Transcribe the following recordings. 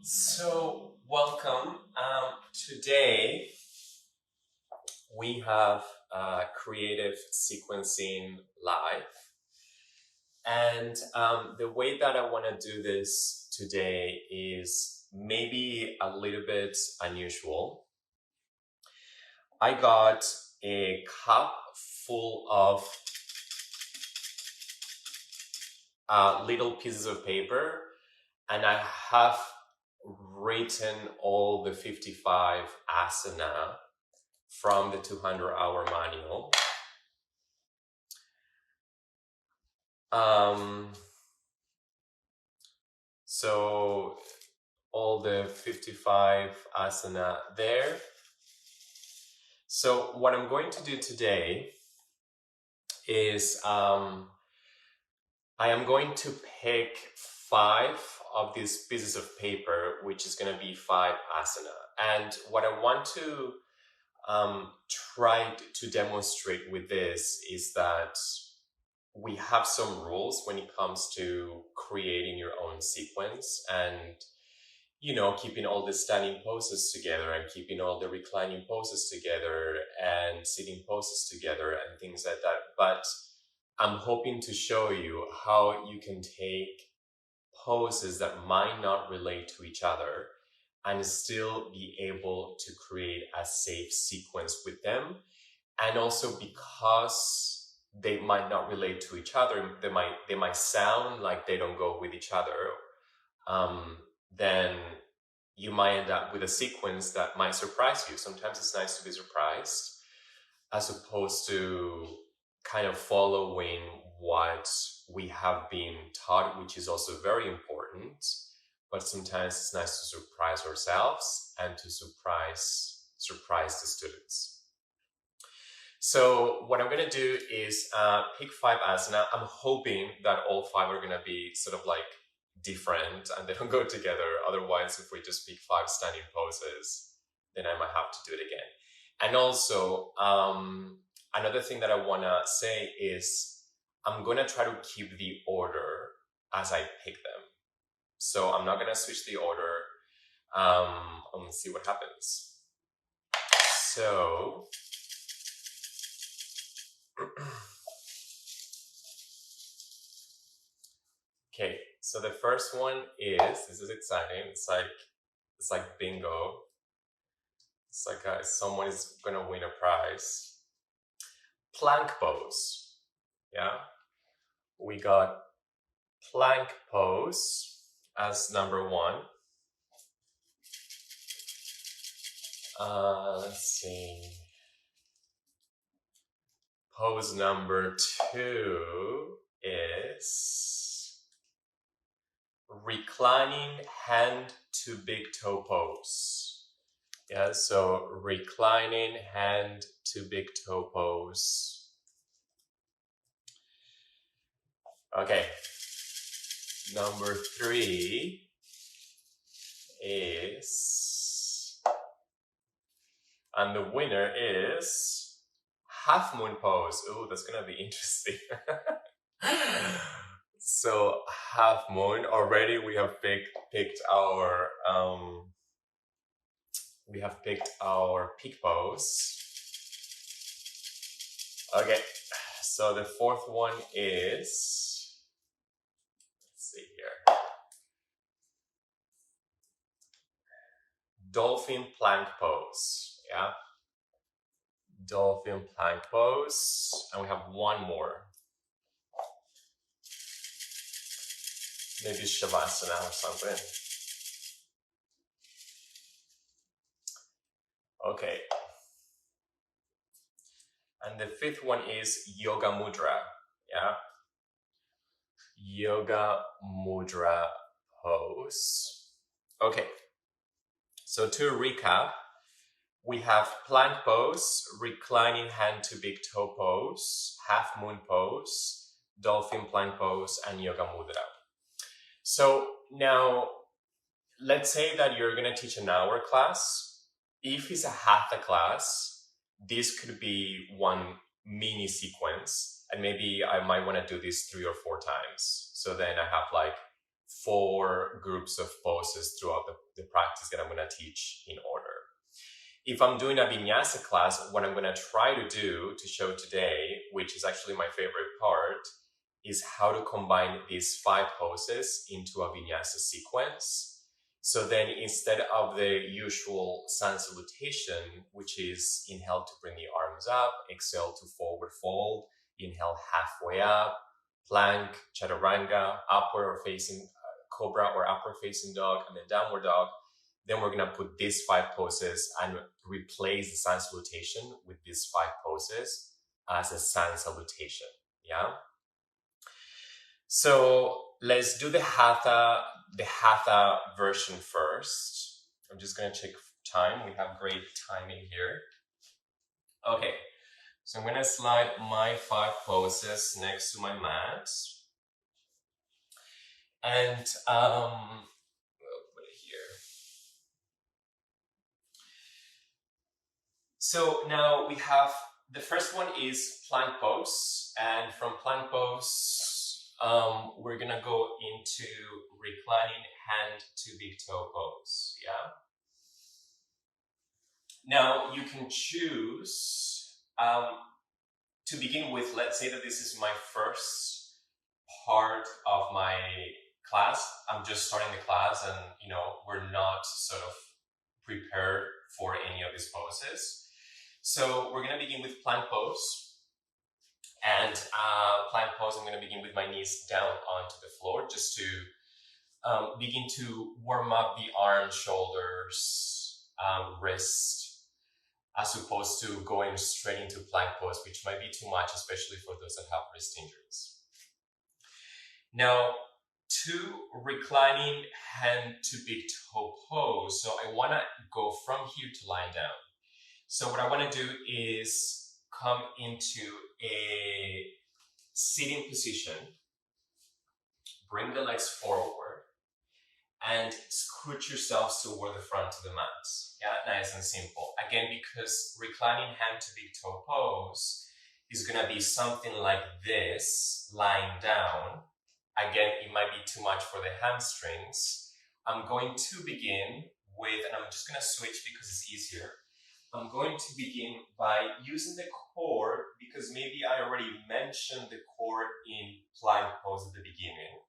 So, welcome. Today we have creative sequencing live. And the way that I want to do this today is maybe a little bit unusual. I got a cup full of little pieces of paper, and I have written all the 55 asana from the 200-hour manual. So all the 55 asana there. So what I'm going to do today is I am going to pick 5 of these pieces of paper, which is going to be 5 asana. And what I want to try to demonstrate with this is that we have some rules when it comes to creating your own sequence and, keeping all the standing poses together and keeping all the reclining poses together and sitting poses together and things like that. But I'm hoping to show you how you can take poses that might not relate to each other and still be able to create a safe sequence with them. And also because they might not relate to each other, they might sound like they don't go with each other, then you might end up with a sequence that might surprise you. Sometimes it's nice to be surprised as opposed to kind of following what we have been taught, which is also very important. But sometimes it's nice to surprise ourselves and to surprise the students. So what I'm going to do is pick 5 asana. I'm hoping that all 5 are going to be sort of like different and they don't go together. Otherwise, if we just pick 5 standing poses, then I might have to do it again. And also, another thing that I want to say is I'm going to try to keep the order as I pick them. So I'm not going to switch the order. Let's see what happens. So okay, so the first one is, this is exciting. It's like bingo. It's like someone is gonna win a prize. Plank pose. Yeah, we got plank pose as number 1. Let's see. Pose number 2 is reclining hand to big toe pose. Yeah, so reclining hand to big toe pose. Okay, number 3 is, and the winner is half moon pose. Oh, that's gonna be interesting. So half moon, already we have picked our peak pose. Okay, so the 4th one is, let's see here, Dolphin Plank pose. Yeah, Dolphin Plank pose, and we have 1 more. Maybe Shavasana or something. Okay. And the 5th one is Yoga Mudra. Yeah. Yoga Mudra pose. Okay. So to recap, we have plank pose, reclining hand to big toe pose, half moon pose, dolphin plank pose, and Yoga Mudra. So now, let's say that you're going to teach an hour class. If it's a Hatha class, this could be one mini sequence, and maybe I might want to do this 3 or 4 times. So then I have like 4 groups of poses throughout the practice that I'm going to teach in order. If I'm doing a vinyasa class, what I'm going to try to do to show today, which is actually my favorite part, is how to combine these 5 poses into a vinyasa sequence. So then instead of the usual sun salutation, which is inhale to bring the arms up, exhale to forward fold, inhale halfway up, plank, chaturanga, upward or facing cobra or upward facing dog, and then downward dog. Then we're going to put these 5 poses and replace the sun salutation with these 5 poses as a sun salutation. Yeah. So let's do the hatha version first. I'm just going to check time. We have great timing here. Okay. So I'm going to slide my 5 poses next to my mat. And we'll put it here. So now we have, the first one is plank pose. And from plank pose, we're going to go into reclining hand to big toe pose. Yeah. Now you can choose to begin with. Let's say that this is my first part of my class. I'm just starting the class and, we're not sort of prepared for any of these poses. So we're going to begin with plank pose. And plank pose, I'm going to begin with my knees down onto the floor just to begin to warm up the arms, shoulders, wrist, as opposed to going straight into plank pose, which might be too much, especially for those that have wrist injuries. Now, to reclining hand to big toe pose, so I want to go from here to lying down. So what I want to do is come into a sitting position, bring the legs forward, and scoot yourselves toward the front of the mat. Yeah, nice and simple. Again, because reclining hand to big toe pose is going to be something like this, lying down. Again, it might be too much for the hamstrings. I'm going to begin with, and I'm just going to switch because it's easier. I'm going to begin by using the core, because maybe I already mentioned the core in plank pose at the beginning.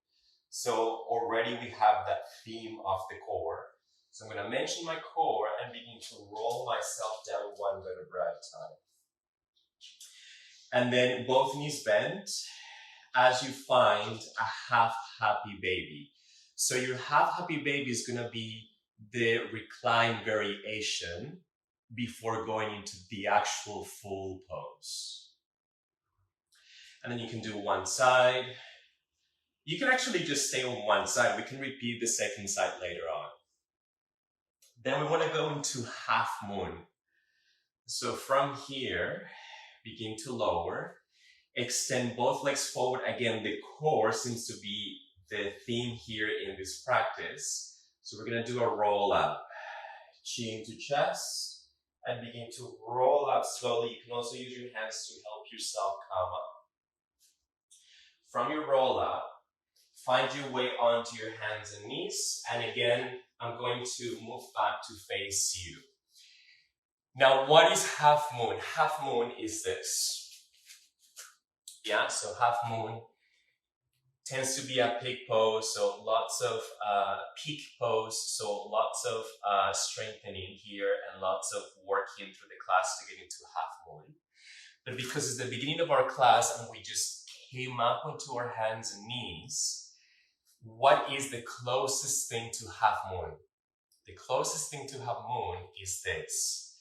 So already we have that theme of the core. So I'm going to mention my core and begin to roll myself down one vertebra at a time. And then both knees bent as you find a half happy baby. So your half happy baby is going to be the recline variation before going into the actual full pose. And then you can do one side. You can actually just stay on one side. We can repeat the second side later on. Then we want to go into half moon. So from here, begin to lower. Extend both legs forward. Again, the core seems to be the theme here in this practice. So we're going to do a roll up. Chin to chest. And begin to roll up slowly. You can also use your hands to help yourself come up. From your roll up, find your way onto your hands and knees. And again, I'm going to move back to face you. Now, what is half moon? Half moon is this. Yeah, so half moon tends to be a pig pose, so lots of peak pose, so lots of strengthening here and lots of working through the class to get into half moon. But because it's the beginning of our class and we just came up onto our hands and knees, what is the closest thing to half moon? The closest thing to half moon is this.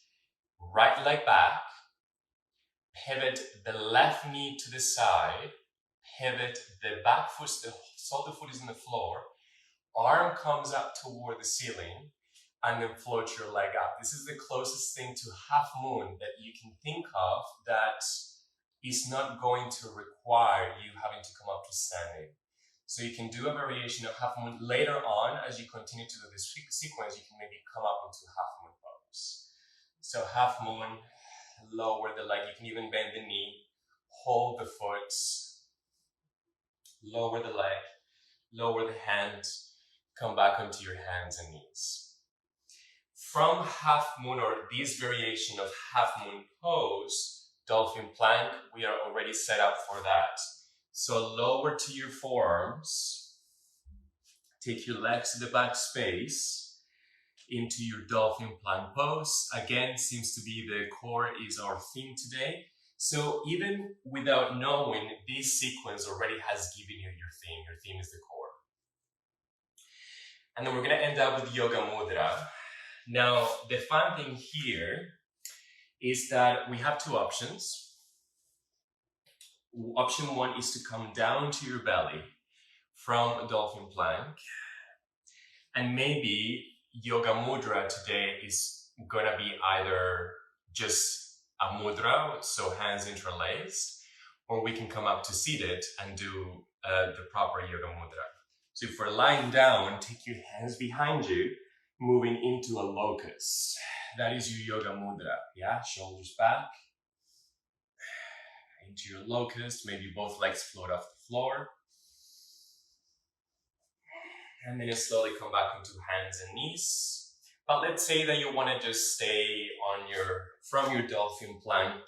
Right leg back, pivot the left knee to the side, pivot the back foot, the sole of the foot is on the floor, arm comes up toward the ceiling, and then float your leg up. This is the closest thing to half moon that you can think of that is not going to require you having to come up to standing. So you can do a variation of half moon later on. As you continue to do this sequence, you can maybe come up into half moon pose. So half moon, lower the leg. You can even bend the knee, hold the foot, lower the leg, lower the hands, come back onto your hands and knees. From half moon, or this variation of half moon pose, dolphin plank, we are already set up for that. So lower to your forearms, take your legs to the back space into your dolphin plank pose. Again, seems to be the core is our theme today. So even without knowing, this sequence already has given you your theme. Your theme is the core. And then we're going to end up with Yoga Mudra. Now, the fun thing here is that we have two options. Option one is to come down to your belly from Dolphin Plank. And maybe Yoga Mudra today is going to be either just a mudra, so hands interlaced, or we can come up to seated and do the proper Yoga Mudra. So if we're lying down, take your hands behind you, moving into a locust. That is your Yoga Mudra, yeah? Shoulders back, into your locust, maybe both legs float off the floor. And then you slowly come back into hands and knees. But let's say that you want to just stay on from your Dolphin Plank.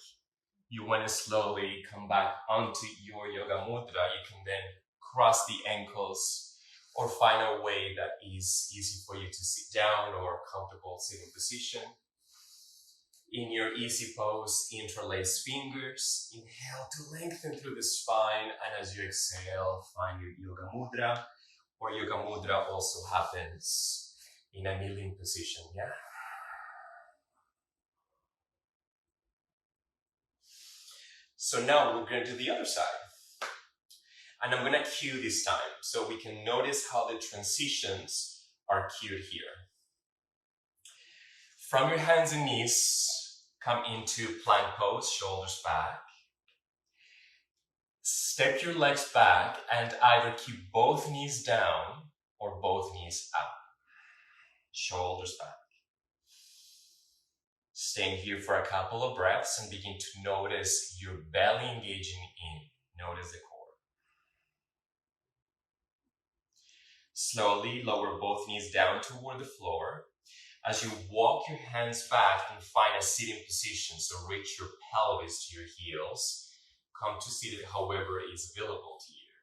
You want to slowly come back onto your Yoga Mudra. You can then cross the ankles or find a way that is easy for you to sit down or comfortable sitting position. In your easy pose, interlace fingers. Inhale to lengthen through the spine, and as you exhale, find your Yoga Mudra. Or Yoga Mudra also happens in a kneeling position, yeah? So now we're going to do the other side. And I'm going to cue this time, so we can notice how the transitions are cued here. From your hands and knees, come into plank pose, shoulders back. Step your legs back and either keep both knees down or both knees up. Shoulders back. Staying here for a couple of breaths and begin to notice your belly engaging in. Notice the core. Slowly lower both knees down toward the floor. As you walk your hands back and find a sitting position, so reach your pelvis to your heels. Come to seated however is available to you.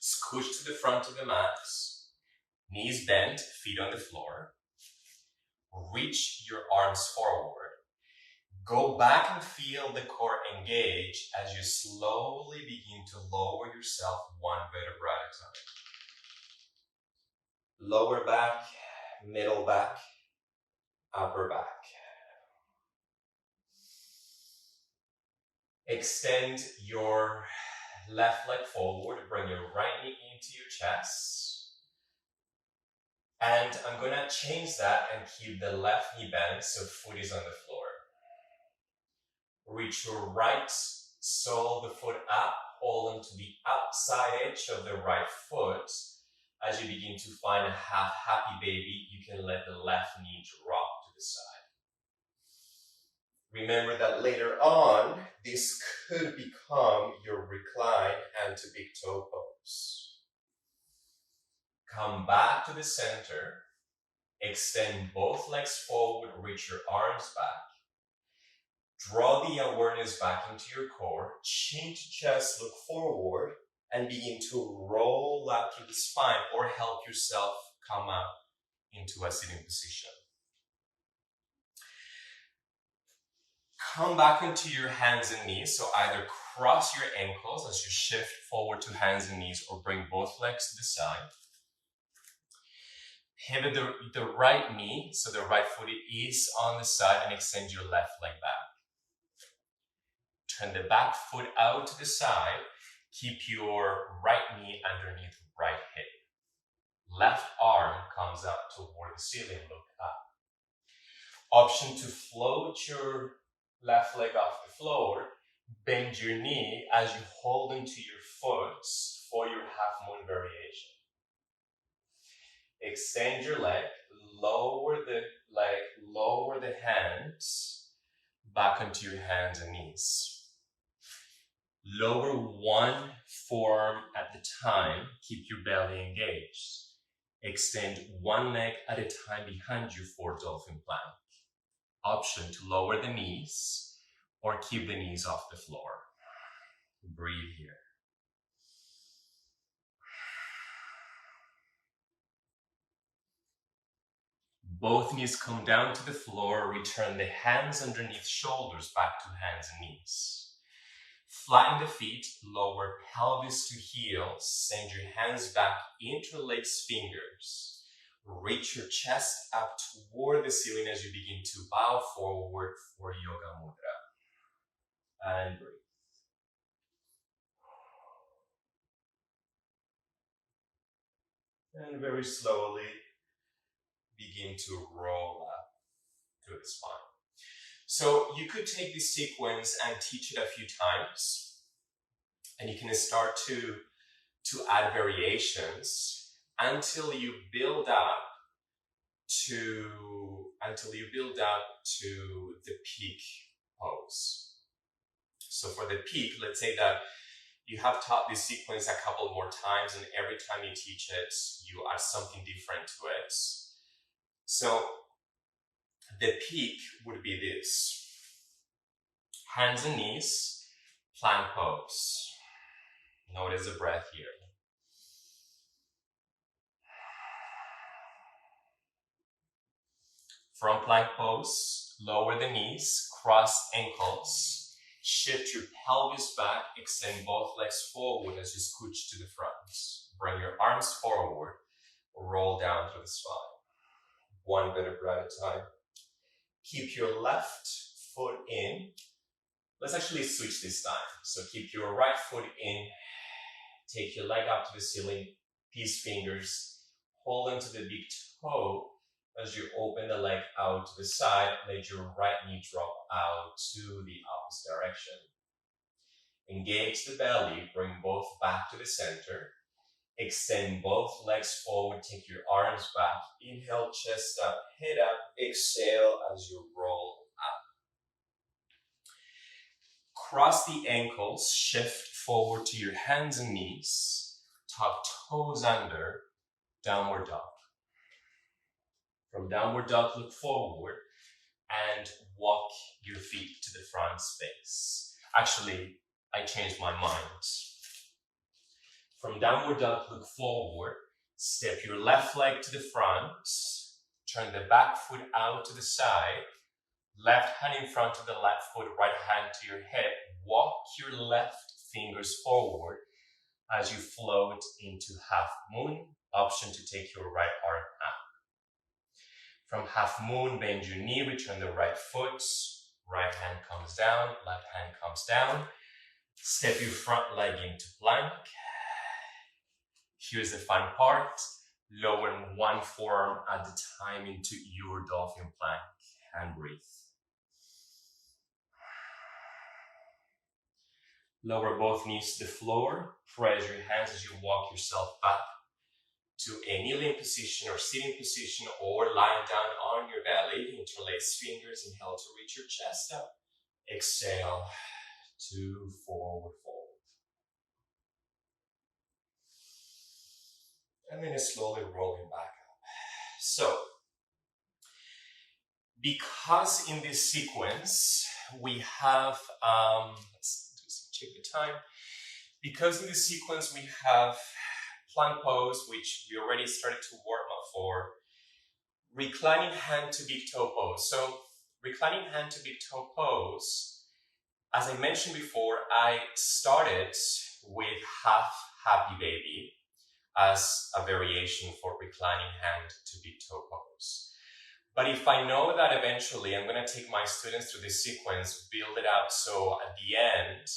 Scooch to the front of the mat. Knees bent, feet on the floor. Reach your arms forward. Go back and feel the core engage as you slowly begin to lower yourself one vertebra at a time. Lower back, middle back, upper back. Extend your left leg forward, bring your right knee into your chest. And I'm going to change that and keep the left knee bent so foot is on the floor. Reach your right sole, the foot up, hold onto the outside edge of the right foot. As you begin to find a half happy baby, you can let the left knee drop to the side. Remember that later on, this could become your recline and to big toe pose. Come back to the center. Extend both legs forward, reach your arms back. Draw the awareness back into your core. Chin to chest, look forward, and begin to roll up through the spine or help yourself come up into a sitting position. Come back into your hands and knees, so either cross your ankles as you shift forward to hands and knees or bring both legs to the side. Pivot the right knee, so the right foot is on the side, and extend your left leg back. Turn the back foot out to the side. Keep your right knee underneath right hip. Left arm comes up toward the ceiling, look up. Option to float your left leg off the floor. Bend your knee as you hold into your foot for your half moon variation. Extend your leg, lower the hands back onto your hands and knees. Lower one forearm at the time. Keep your belly engaged. Extend one leg at a time behind you for Dolphin Plank. Option to lower the knees or keep the knees off the floor. Breathe here. Both knees come down to the floor. Return the hands underneath shoulders back to hands and knees. Flatten the feet, lower pelvis to heels. Send your hands back, interlace fingers. Reach your chest up toward the ceiling as you begin to bow forward for Yoga Mudra. And breathe. And very slowly begin to roll up through the spine. So you could take this sequence and teach it a few times, and you can start to add variations until you build up to the peak pose. So for the peak, let's say that you have taught this sequence a couple more times, and every time you teach it, you add something different to it. So the peak would be this. Hands and knees, plank pose. Notice the breath here. From plank pose, lower the knees, cross ankles, shift your pelvis back, extend both legs forward as you scooch to the front. Bring your arms forward, roll down through the spine. One vertebra at a time. Keep your left foot in. Let's actually switch this time. So keep your right foot in, take your leg up to the ceiling, peace fingers, hold into the big toe. As you open the leg out to the side, let your right knee drop out to the opposite direction. Engage the belly, bring both back to the center. Extend both legs forward, take your arms back. Inhale, chest up, head up. Exhale as you roll up. Cross the ankles, shift forward to your hands and knees. Tuck toes under, downward dog. From downward dog, look forward and walk your feet to the front space. Actually, I changed my mind. From downward dog, look forward. Step your left leg to the front. Turn the back foot out to the side. Left hand in front of the left foot, right hand to your head. Walk your left fingers forward as you float into half moon. Option to take your right arm out. From half moon, bend your knee, return the right foot. Right hand comes down, left hand comes down. Step your front leg into plank. Here's the fun part. Lower one forearm at a time into your Dolphin Plank and breathe. Lower both knees to the floor. Press your hands as you walk yourself back to a kneeling position or sitting position, or lying down on your belly. Interlace fingers. Inhale to reach your chest up. Exhale to forward fold. And then slowly rolling back up. So, because in this sequence we have, let's just check the time. Because in this sequence we have plank pose, which we already started to warm up for, reclining hand to big toe pose. So, reclining hand to big toe pose, as I mentioned before, I started with half happy baby as a variation for reclining hand to big toe pose. But if I know that eventually I'm going to take my students through this sequence, build it out so at the end,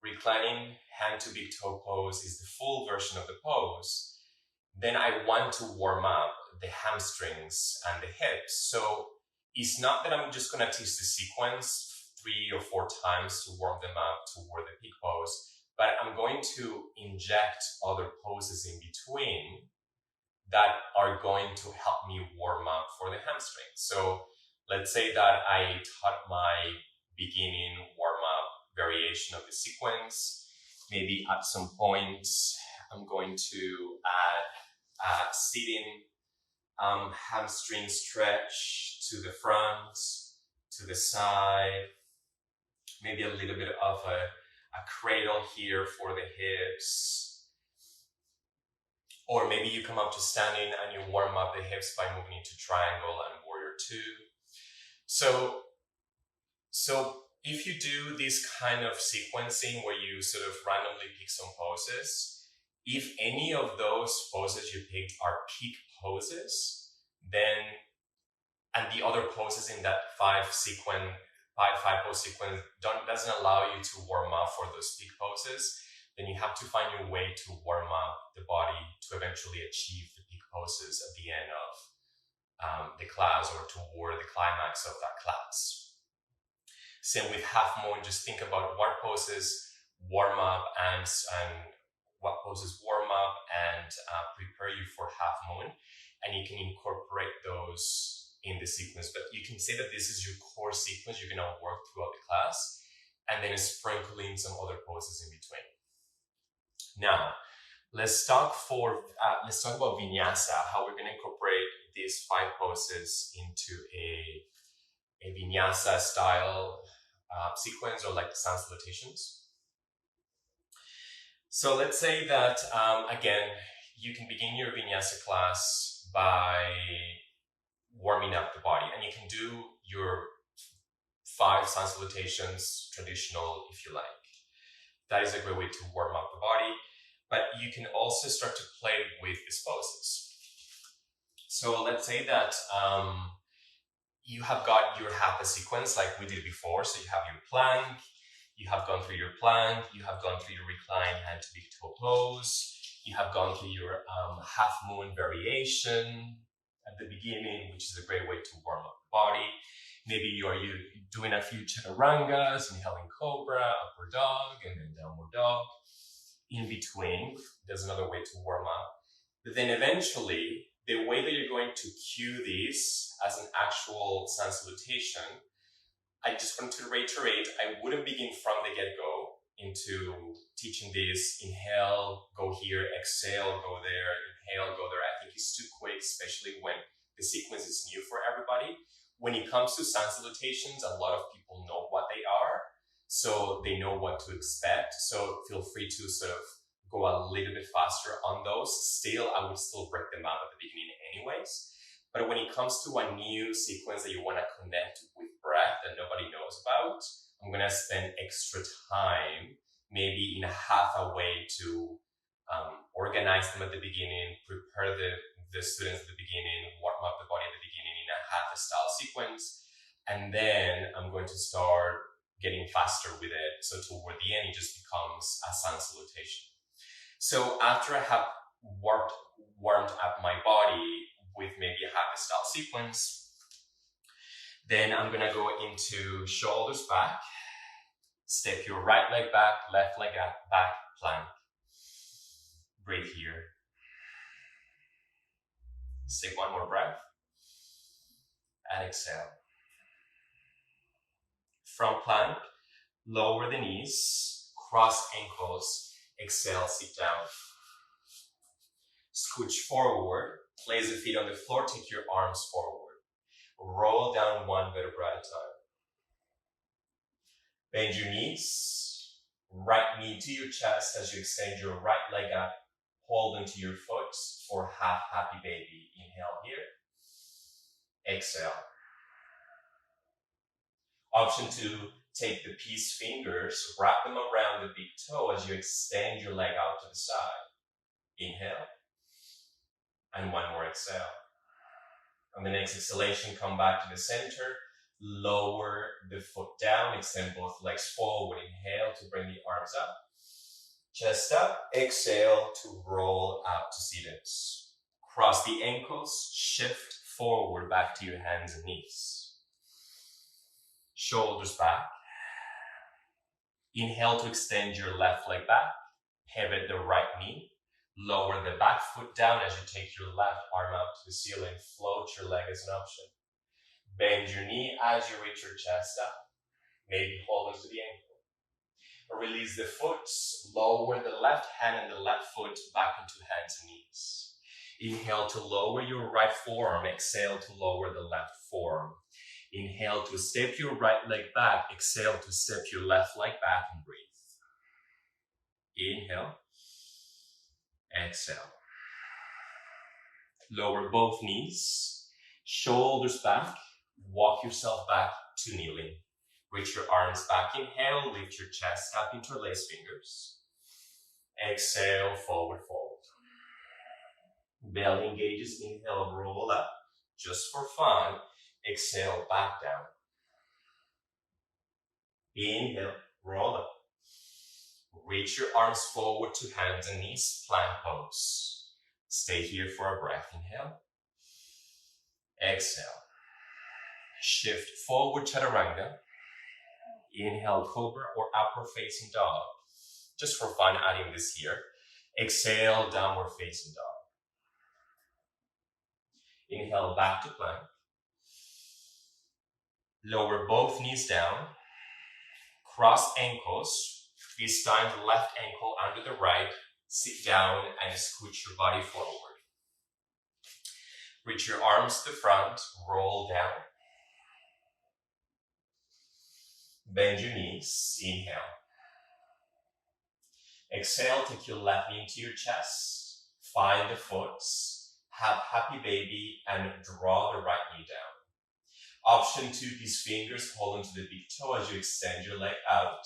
reclining hand to big toe pose is the full version of the pose, then I want to warm up the hamstrings and the hips. So it's not that I'm just going to teach the sequence 3 or 4 times to warm them up toward the peak pose, but I'm going to inject other poses in between that are going to help me warm up for the hamstrings. So let's say that I taught my beginning warm-up variation of the sequence. Maybe at some point, I'm going to add a sitting hamstring stretch to the front, to the side, maybe a little bit of a cradle here for the hips. Or maybe you come up to standing and you warm up the hips by moving into triangle and warrior two. So if you do this kind of sequencing where you sort of randomly pick some poses, if any of those poses you picked are peak poses, then, and the other poses in that five pose sequence doesn't allow you to warm up for those peak poses, then you have to find your way to warm up the body to eventually achieve the peak poses at the end of the class or toward the climax of that class. Same with half moon, just think about what poses warm up and what poses warm up and prepare you for half moon, and you can incorporate those in the sequence. But you can say that this is your core sequence you're going to work throughout the class, and then sprinkle in some other poses in between. Now, let's talk about vinyasa, how we're going to incorporate these five poses into a vinyasa style sequence, or like the sun salutations. So let's say that, again, you can begin your vinyasa class by warming up the body, and you can do your 5 sun salutations traditional if you like. That is a great way to warm up the body, but you can also start to play with these poses. So let's say that you have got your Hatha sequence like we did before. So you have your plank, you have gone through your plank, you have gone through your recline hand to big toe pose, you have gone through your half moon variation at the beginning, which is a great way to warm up the body. Maybe you're doing a few chaturangas, inhaling cobra, upward dog, and then downward dog. In between, there's another way to warm up. But then eventually, the way that you're going to cue these as an actual sun salutation, I just want to reiterate, I wouldn't begin from the get-go into teaching this. Inhale, go here, exhale, go there, inhale, go there. I think it's too quick, especially when the sequence is new for everybody. When it comes to sun salutations, a lot of people know what they are, so they know what to expect. So feel free to sort of go a little bit faster on those. Still, I would still break them up at the beginning anyways. But when it comes to a new sequence that you want to connect with breath that nobody knows about, I'm going to spend extra time, maybe in a half a way to organize them at the beginning, prepare the students at the beginning, warm up the body at the beginning in a Hatha style sequence, and then I'm going to start getting faster with it. So toward the end, it just becomes a sun salutation. So after I have warmed up my body with maybe a Hatha style sequence, then I'm going to go into shoulders back, step your right leg back, left leg back, plank. Breathe here. Let's take one more breath. And exhale. From plank, lower the knees, cross ankles, exhale, sit down. Scooch forward, place the feet on the floor, take your arms forward. Roll down one vertebra at a time. Bend your knees, right knee to your chest as you extend your right leg up. Hold onto your foot for half happy baby. Inhale here. Exhale. Option 2, take the peace fingers, wrap them around the big toe as you extend your leg out to the side. Inhale. And one more exhale. On the next exhalation, come back to the center. Lower the foot down, extend both legs forward. Inhale to bring the arms up. Chest up, exhale to roll out to sit-ins. Cross the ankles, shift forward back to your hands and knees. Shoulders back. Inhale to extend your left leg back. Pivot the right knee. Lower the back foot down as you take your left arm out to the ceiling. Float your leg as an option. Bend your knee as you reach your chest up. Maybe hold onto the ankle. release the foot, lower the left hand and the left foot back into hands and knees. Inhale to lower your right forearm, exhale to lower the left forearm. Inhale to step your right leg back, exhale to step your left leg back and breathe. Inhale, exhale. Lower both knees, shoulders back, walk yourself back to kneeling. Reach your arms back, inhale, lift your chest up, interlace fingers. Exhale, forward fold. Belly engages, inhale, roll up, just for fun. Exhale, back down. Inhale, roll up. Reach your arms forward to hands and knees, plank pose. Stay here for a breath, inhale. Exhale. Shift forward, chaturanga. Inhale, cobra or upward facing dog. Just for fun, adding this here. Exhale, downward facing dog. Inhale, back to plank. Lower both knees down. Cross ankles. This time, the left ankle under the right. Sit down and scooch your body forward. Reach your arms to the front. Roll down. Bend your knees. Inhale. Exhale, take your left knee into your chest. Find the foot. Have happy baby and draw the right knee down. Option 2, these fingers hold onto the big toe as you extend your leg out.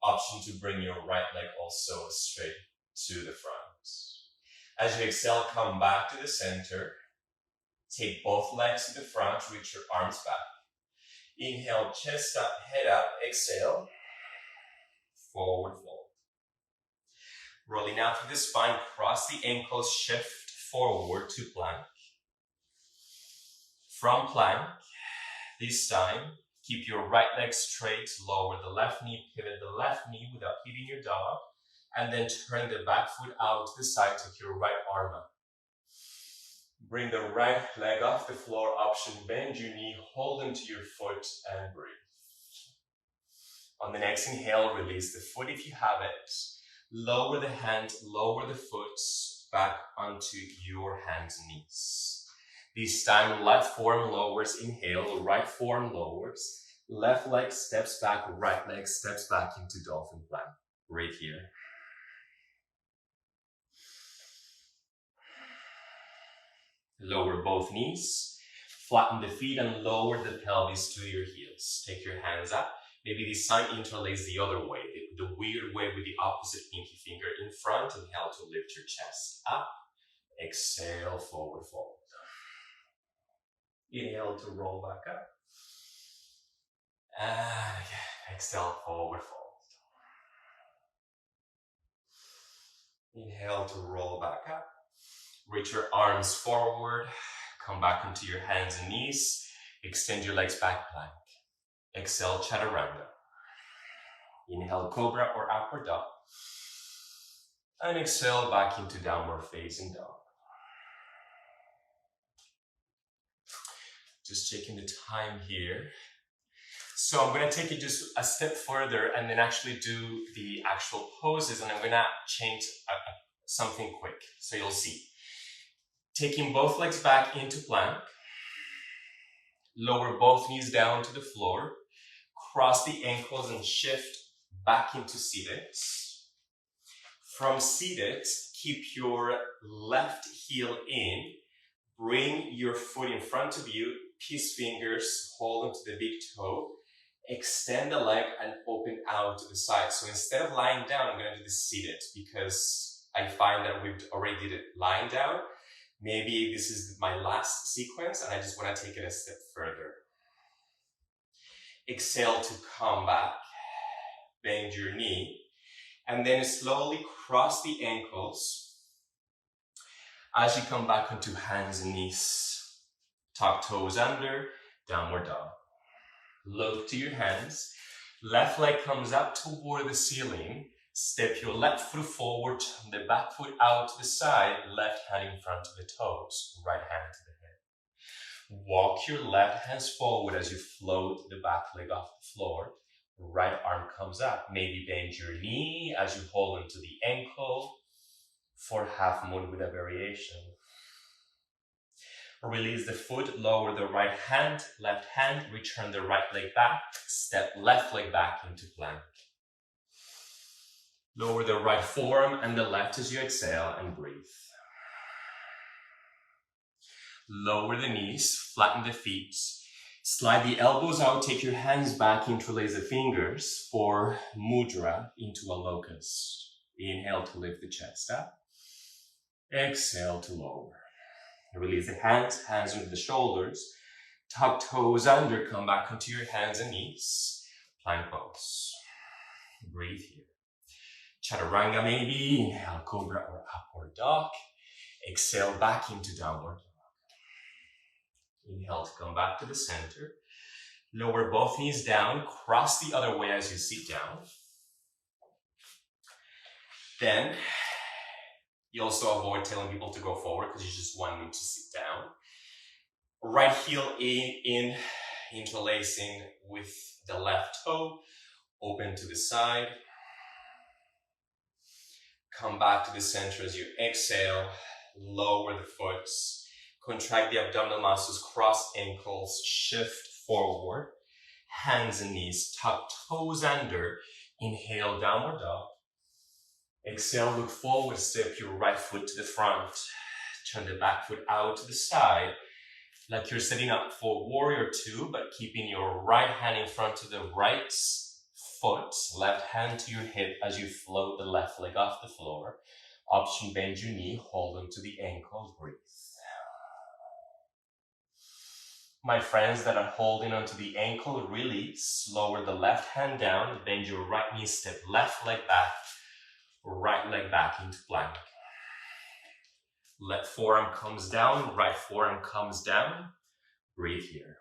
Option 2, bring your right leg also straight to the front. As you exhale, come back to the center. Take both legs to the front, reach your arms back. Inhale, chest up, head up, exhale. Forward fold. Rolling out through the spine, cross the ankles, shift forward to plank. From plank, this time, keep your right leg straight, lower the left knee, pivot the left knee without hitting your dog, and then turn the back foot out to the side, take your right arm up. Bring the right leg off the floor, option, bend your knee, hold into your foot, and breathe. On the next inhale, release the foot if you have it. Lower the hand, lower the foot back onto your hands and knees. This time, left forearm lowers, inhale, right forearm lowers, left leg steps back, right leg steps back into Dolphin Plank. Right here. Lower both knees, flatten the feet and lower the pelvis to your heels. Take your hands up. Maybe this time interlace the other way, the weird way with the opposite pinky finger in front. Inhale to lift your chest up. Exhale, forward fold. Inhale to roll back up. And again, exhale, forward fold. Inhale to roll back up. Reach your arms forward. Come back into your hands and knees. Extend your legs back, plank. Exhale, chaturanga. Inhale, cobra or upward dog. And exhale back into downward facing dog. Just checking the time here. So I'm going to take it just a step further and then actually do the actual poses, and I'm going to change something quick, so you'll see. Taking both legs back into plank. Lower both knees down to the floor. Cross the ankles and shift back into seated. From seated, keep your left heel in. Bring your foot in front of you. Peace fingers, hold onto the big toe. Extend the leg and open out to the side. So instead of lying down, I'm going to do this seated because I find that we've already did it lying down. Maybe this is my last sequence and I just want to take it a step further. Exhale to come back. Bend your knee. And then slowly cross the ankles as you come back onto hands and knees. Tuck toes under, downward dog. Look to your hands. Left leg comes up toward the ceiling. Step your left foot forward, the back foot out to the side, left hand in front of the toes, right hand to the head. Walk your left hands forward as you float the back leg off the floor. Right arm comes up. Maybe bend your knee as you hold onto the ankle for half moon with a variation. Release the foot, lower the right hand, left hand, return the right leg back, step left leg back into plank. Lower the right forearm and the left as you exhale and breathe. Lower the knees, flatten the feet, slide the elbows out, take your hands back, interlace the fingers for Mudra into a locust. Inhale to lift the chest up. Exhale to lower. Release the hands, hands under the shoulders. Tuck toes under, come back onto your hands and knees. Plank pose. Breathe here. Chaturanga maybe. Inhale, cobra or upward dog. Exhale back into downward dog. Inhale to come back to the center. Lower both knees down. Cross the other way as you sit down. Then you also avoid telling people to go forward because you just want them to sit down. Right heel in, interlacing with the left toe. Open to the side. Come back to the center as you exhale. Lower the foot. Contract the abdominal muscles, cross ankles, shift forward. Hands and knees, tuck toes under. Inhale, downward dog. Exhale, look forward, step your right foot to the front. Turn the back foot out to the side. Like you're setting up for warrior two, but keeping your right hand in front of the right foot, left hand to your hip as you float the left leg off the floor. Option, bend your knee, hold onto the ankle, breathe. My friends that are holding onto the ankle, release, lower the left hand down, bend your right knee, step left leg back, right leg back into plank. Left forearm comes down, right forearm comes down. Breathe here.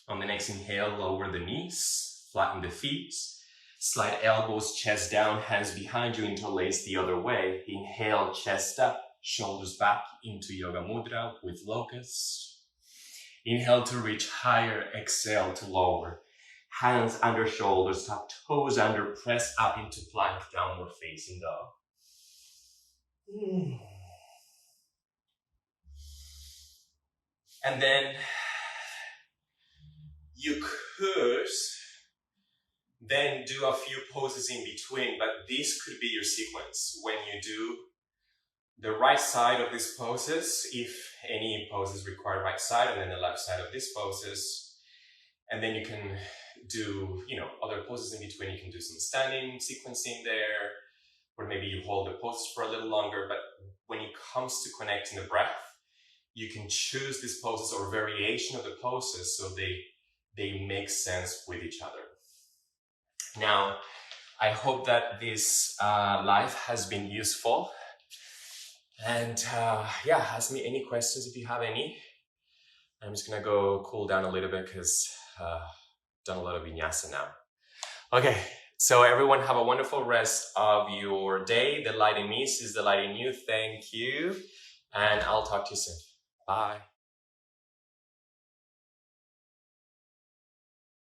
On the next inhale, lower the knees, flatten the feet, slide elbows, chest down, hands behind you, interlace the other way. Inhale, chest up, shoulders back into Yoga Mudra with locust. Inhale to reach higher, exhale to lower. Hands under shoulders, tuck toes under, press up into plank, downward facing dog. And then you could then do a few poses in between, but this could be your sequence when you do the right side of these poses, if any poses require right side, and then the left side of these poses. And then you can do, other poses in between. You can do some standing sequencing there, or maybe you hold the poses for a little longer. But when it comes to connecting the breath, you can choose these poses or variation of the poses so they make sense with each other. Now, I hope that this live has been useful. And ask me any questions if you have any. I'm just gonna go cool down a little bit because I've done a lot of vinyasa now. Okay, so everyone have a wonderful rest of your day. The light in me is the light in you. Thank you. And I'll talk to you soon. Bye.